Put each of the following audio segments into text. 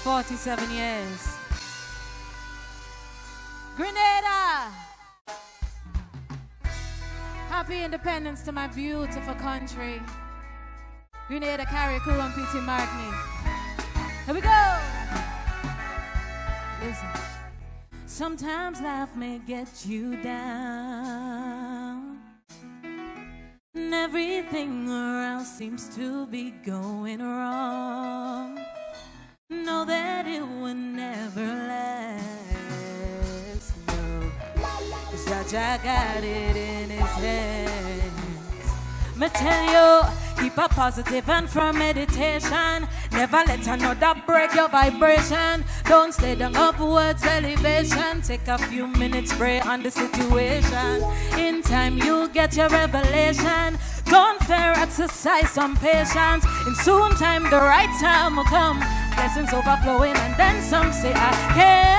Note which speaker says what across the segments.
Speaker 1: 47 years. Grenada! Happy independence to my beautiful country. Grenada, Carriacou, and P.T. Martini. Here we go! Listen. Sometimes life may get you down, and everything around seems to be going wrong. Know that it will never last, no. Jaja got it in his hands. Me tell you, keep a positive and firm meditation. Never let another break your vibration. Don't stay down upwards elevation. Take a few minutes, pray on the situation. In time you'll get your revelation. Don't fear, exercise some patience. In soon time the right time will come. Blessings overflowing and then some say I can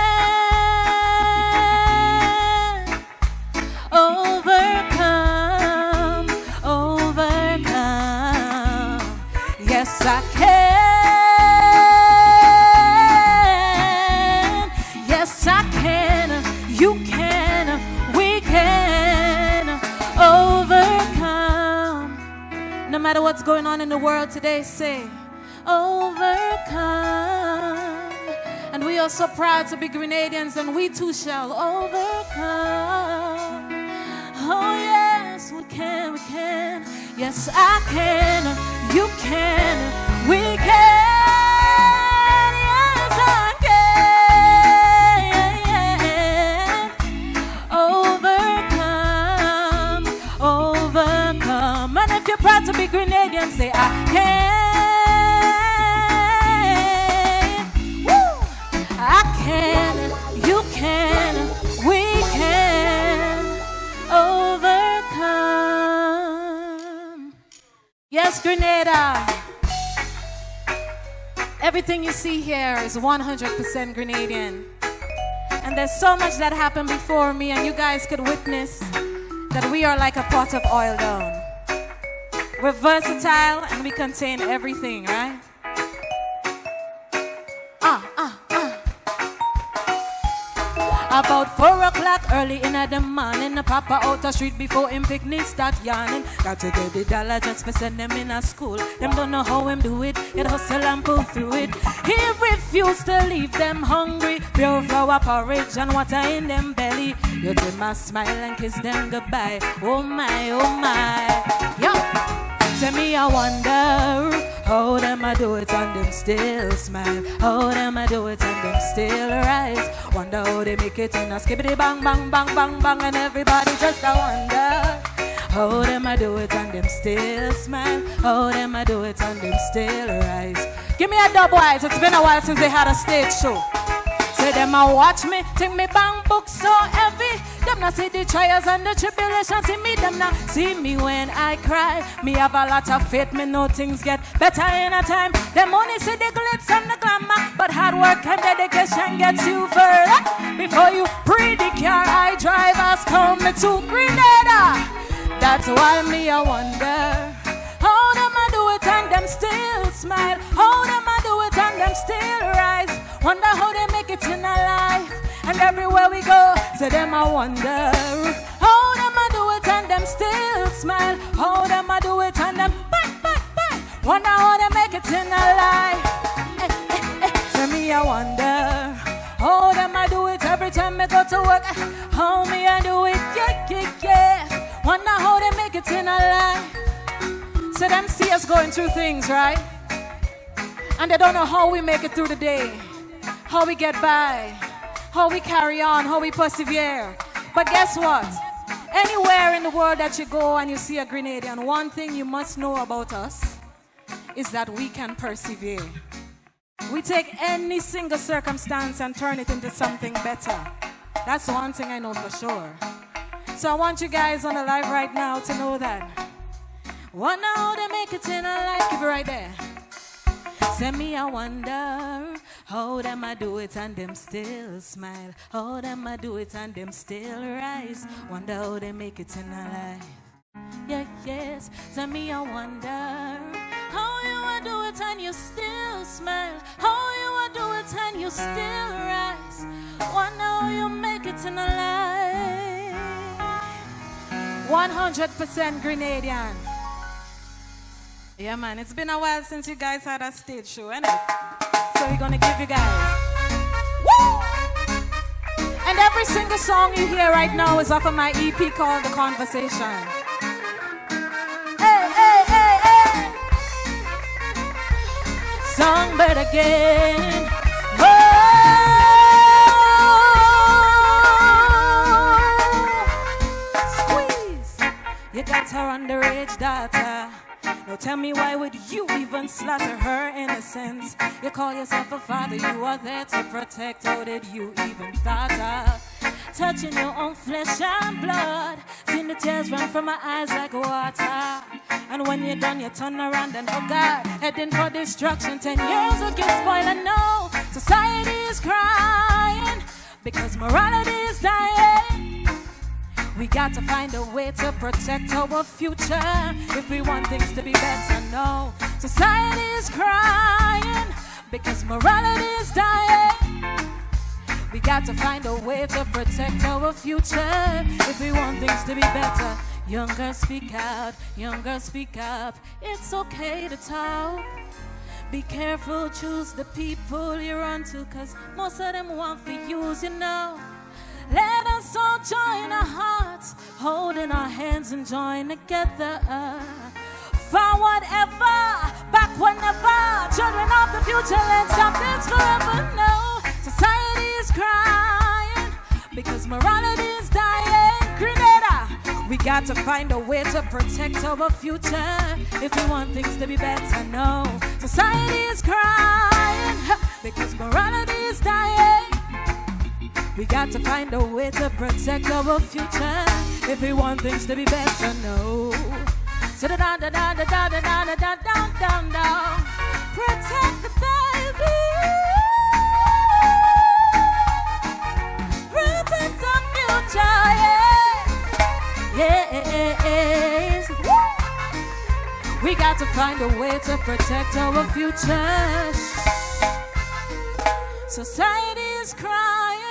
Speaker 1: overcome, overcome. Yes, I can. Yes, I can. You can. We can overcome. No matter what's going on in the world today, say overcome. And we are so proud to be Grenadians, and we too shall overcome. Oh yes, we can, we can. Yes, I can, you can, we can. Yes, I can. Overcome, overcome. And if you're proud to be Grenadian, say I can. I can, you can, we can overcome. Yes, Grenada. Everything you see here is 100% Grenadian. And there's so much that happened before me, and you guys could witness that we are like a pot of oil down. We're versatile and we contain everything, right? About 4 o'clock early in the morning, the papa out the street before him picnic start yarning. Got to get the dollar just for send them in a school. Them don't know how him do it, yet hustle and pull through it. He refused to leave them hungry. Pure flour porridge and water in them belly. You them a smile and kiss them goodbye. Oh my, oh my. Yo. Tell me I wonder how them I do it and them still smile. How them I do it and them still rise. Wonder how they make it in a skibbity bang bang bang bang bang. And everybody just a wonder how them I do it and them still smile. How them I do it and them still rise. Give me a dub wise, it's been a while since they had a stage show. Say them a watch me, think me bang book so heavy. Them not see the trials and the tribulations in me. Them not see me when I cry. Me have a lot of faith, me know things get better in a time. Them only see the glitz and the glamour, but hard work and dedication gets you further. Before you pre the car I drive us come to Grenada. That's why me I wonder how them I do it and them still smile. How them I do it and them still rise. Wonder how they make it in a life. And everywhere we go, say them I wonder how them I do it and them still smile. How them I do it and them bang, bang, bang. Wonder how they make it in a life. Say me I wonder how them I do it every time I go to work. How me I do it, yeah, yeah, yeah. Wonder how they make it in a life. So them see us going through things, right? And they don't know how we make it through the day, how we get by, how we carry on, how we persevere. But guess what? Anywhere in the world that you go and you see a Grenadian, one thing you must know about us is that we can persevere. We take any single circumstance and turn it into something better. That's one thing I know for sure. So I want you guys on the live right now to know that. Wonder how they make it in a life. Keep it right there. Say me I wonder how them I do it and them still smile. How them I do it and them still rise. Wonder how they make it in a life. Yeah, yes. Say me I wonder how you a do it and you still smile? How you a do it and you still rise? Wonder how you make it in a life. 100% Grenadian. Yeah, man, it's been a while since you guys had a stage show, innit? So we're gonna give you guys. Woo! And every single song you hear right now is off of my EP called The Conversation. Hey, hey, hey, hey! Songbird again. Squeeze. You got her underage daughter. Now tell me, why would you even slaughter her innocence? You call yourself a father, you are there to protect. How did you even thought of touching your own flesh and blood? Seen the tears run from my eyes like water. And when you're done, you turn around and oh God, heading for destruction. 10 years will get spoiled and no, society is crying because morality is dying. We got to find a way to protect our future if we want things to be better. No, society is crying because morality is dying. We got to find a way to protect our future if we want things to be better. Young girls speak out, young girls speak up. It's okay to talk. Be careful, choose the people you run to, cause most of them want for use, you know. Let us all join our hearts, holding our hands and join together. Forward ever, back whenever. Children of the future, let's stop this forever. No, society is crying because morality is dying. Grenada, we got to find a way to protect our future if we want things to be better. No, society is crying because morality is dying. We got to find a way to protect our future if we want things to be better. No. So da da da da da da da da da down down down. Protect the baby. Protect our future. Yeah. Yes. We got to find a way to protect our future. Society is crying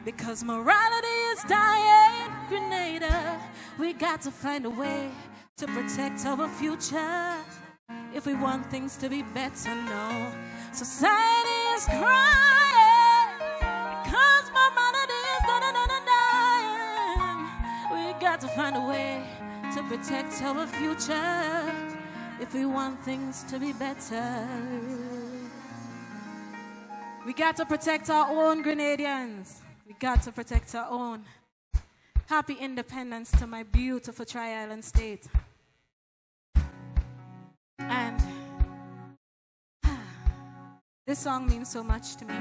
Speaker 1: because morality is dying. Grenada, we got to find a way to protect our future if we want things to be better. No, society is crying because morality is dying. We got to find a way to protect our future if we want things to be better. We got to protect our own Grenadians. We got to protect our own. Happy independence to my beautiful Tri-Island state. And this song means so much to me.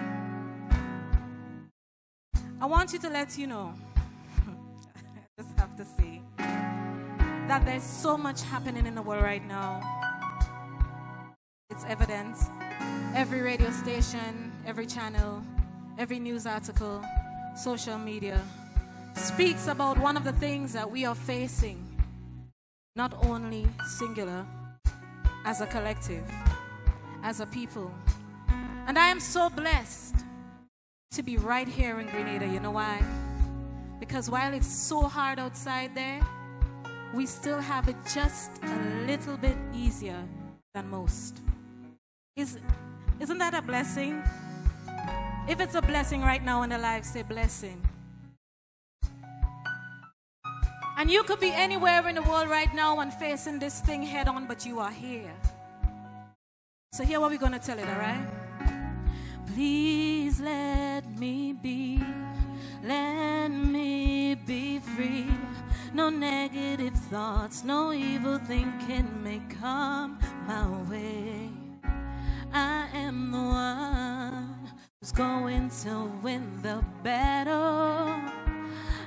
Speaker 1: I want you to let you know, I just have to say, that there's so much happening in the world right now. It's evident. Every radio station, every channel, every news article, social media speaks about one of the things that we are facing, not only singular, as a collective, as a people. And I am so blessed to be right here in Grenada. You know why? Because while it's so hard outside there, we still have it just a little bit easier than most. Isn't that a blessing? If it's a blessing right now in the life, say blessing. And you could be anywhere in the world right now and facing this thing head on, but you are here. So hear what we're going to tell it, all right? Please let me be free. No negative thoughts, no evil thinking may come my way. I am the one who's going to win the battle.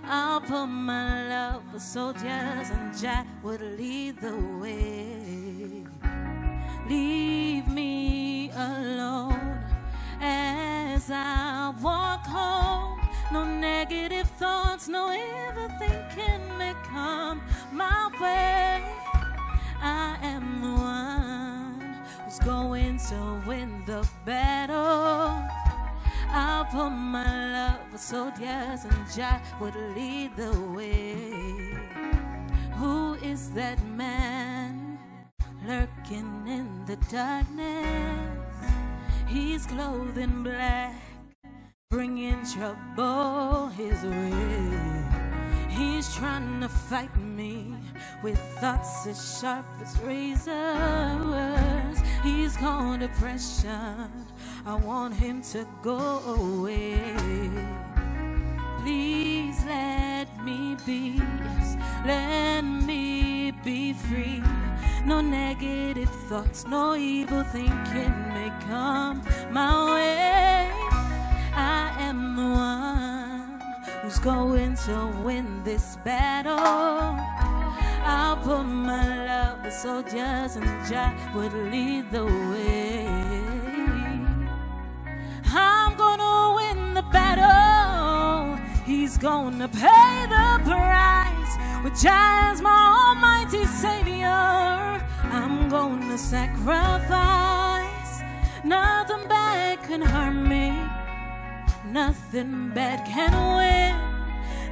Speaker 1: I'll put my love for soldiers and Jack would lead the way. Leave me alone as I walk home. No negative thoughts, no evil thinking may come my way. I am the one going to win the battle. I'll put my love for soldiers and Jah would lead the way. Who is that man lurking in the darkness? He's clothed in black, bringing trouble his way. He's trying to fight me with thoughts as sharp as razors. He's going to pressure, I want him to go away. Please let me be, yes, let me be free. No negative thoughts, no evil thinking may come my way. I am the one who's going to win this battle. I'll put my love with soldiers and Jah would lead the way. I'm gonna win the battle. He's gonna pay the price with Jah as my almighty savior. I'm gonna sacrifice. Nothing bad can harm me. Nothing bad can win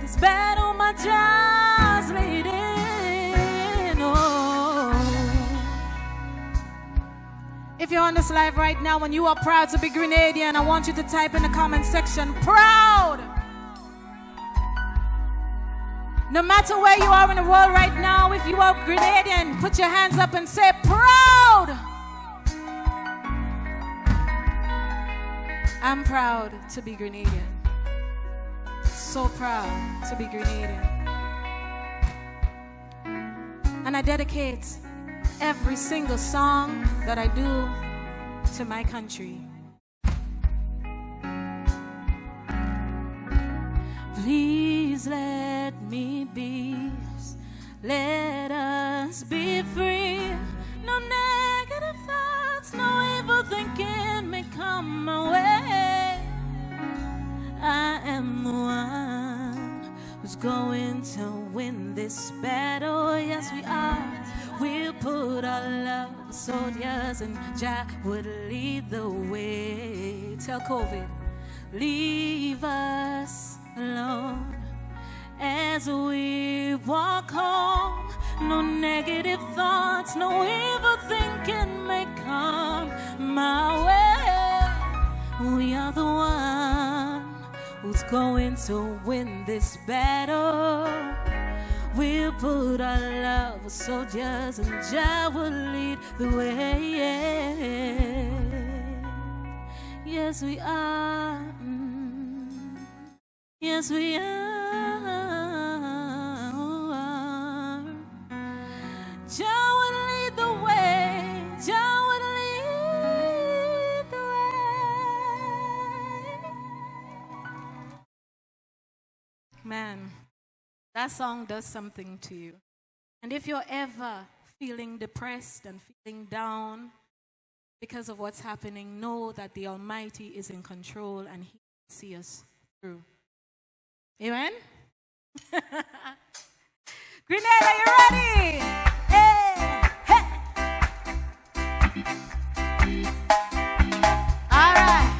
Speaker 1: this battle. My Jah's leading. Oh. If you're on this live right now and you are proud to be Grenadian, I want you to type in the comment section, proud. No matter where you are in the world right now, if you are Grenadian, put your hands up and say, proud. I'm proud to be Grenadian. So proud to be Grenadian. And I dedicate every single song that I do to my country. Please let me be, let us be free. No negative thoughts, no evil thinking may come my way. I am the one who's going to win this battle. Yes, we are. We'll put our love soldiers and Jah would lead the way. Tell COVID, leave us alone as we walk home. No negative thoughts, no evil thinking may come my way. We are the one who's going to win this battle. We'll put our love with soldiers and Jah will lead the way. Yes, we are. Yes, we are. Jah will lead the way. Jah will lead the way. Man, that song does something to you. And if you're ever feeling depressed and feeling down because of what's happening, know that the Almighty is in control and He will see us through. Amen? Grenada, you ready? Hey, hey. All right.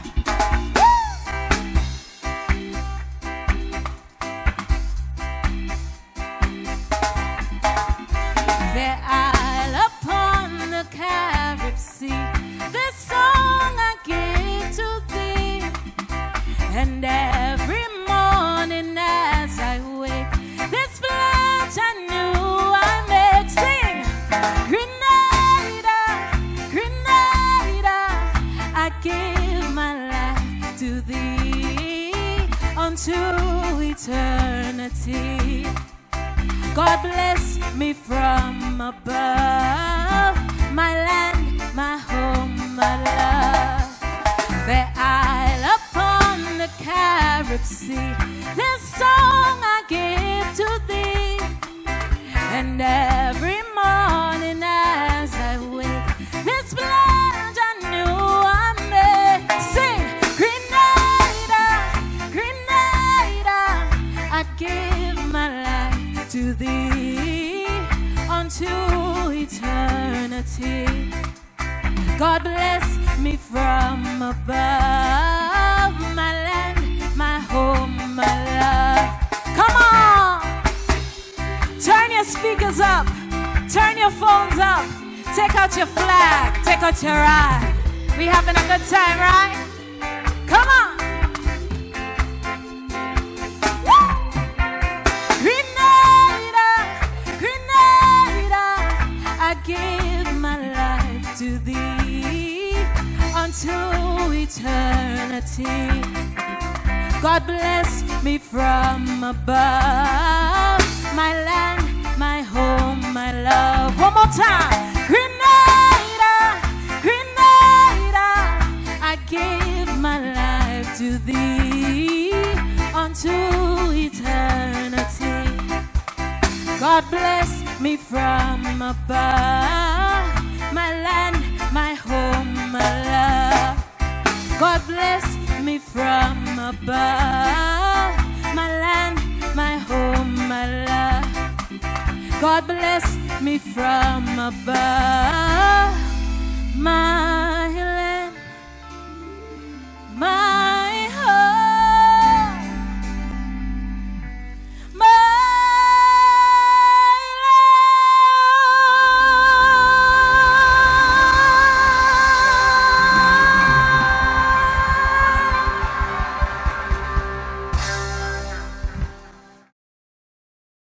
Speaker 1: There Isle upon the Carib Sea, this song I give to thee, and every morning as I wake, this pledge I knew I make. Sing, Grenada, Grenada, I give my life to thee unto eternity. God bless me from above, my land, my home, my love. Fair Isle upon the Carib Sea, this song I give to thee, and every morning as I wake, this pledge I knew I made. Sing, Grenada, Grenada, I give my life to thee unto eternity. God bless me from above. My land, my home, my love. Come on! Turn your speakers up. Turn your phones up. Take out your flag. Take out your ride. We having a good time, right? Come on! Grenada, Grenada, I give my life to thee unto eternity. God bless me from above. My land, my home, my love. One more time. Grenada, Grenada, I give my life to thee unto eternity. God bless me from above. My land, my home, my love. God bless me from above. My land, my home, my love. God bless me from above.